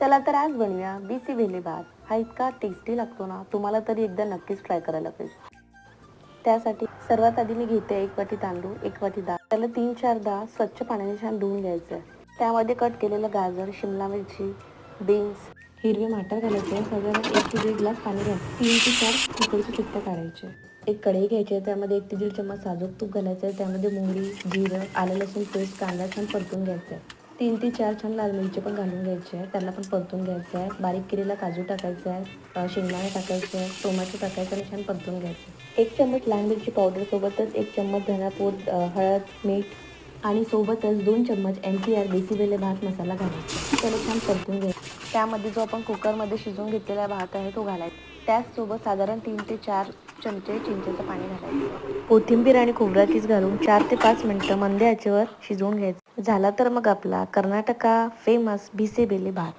चला तर आज बनवूया बिसीबेले भात। हा इतका टेस्टी लागतो ना, तुम्हाला तरी एकदा नक्कीच ट्राय करायला पाहिजे। त्यासाठी सर्वात आधी मी घेते 1 वाटी तांदूळ, 1 वाटी डाळ। त्याला 3-4दा स्वच्छ पाण्याने छान धुवून घ्यायचं आहे। त्यामध्ये कट केलेलं गाजर, शिमला मिरची, बीन्स, हिरवे मटार घालायचे। साधारण 1 ते 1.5 ग्लास पाणी घालायचं। 3 ते 4 कुकरच्या शिट्ट्या काढायच्या। एक कढई घ्यायची आहे, त्यामध्ये 1 ते 1.5 चम्मच साजूक तूप घालायचं आहे। त्यामध्ये मोहरी, जिरं, आलं लसूण पेस्ट, कांदा छान परतून घ्यायचा आहे। 3 ते 4 छान लाल मिरची पण घालून घ्यायची आहे, त्यांना पण परतून घ्यायचं आहे। बारीक केलेला काजू टाकायचा आहे, शेंगदाणे टाकायचे आहे, टोमॅटो टाकायचं आणि छान परतून घ्यायचं। 1 चम्मच लाल मिरची पावडर सोबतच 1 चम्मच धनापूड, हळद, मीठ आणि सोबतच 2 चम्मच MTR बिसीबेले भात मसाला घालायचा। त्याला छान परतून घ्यायचं। त्यामध्ये जो आपण कुकरमध्ये शिजवून घेतलेला भात आहे तो घालायचा। त्याचसोबत साधारण 3 ते 4 चमचे चिंचेचं पाणी घालायचं। कोथिंबीर आणि खोबरा किस घालून 4 ते 5 मिनिटं मंद आचेवर शिजवून घ्यायचं। झाला तर मग आपला कर्नाटका फेमस बिसीबेले भात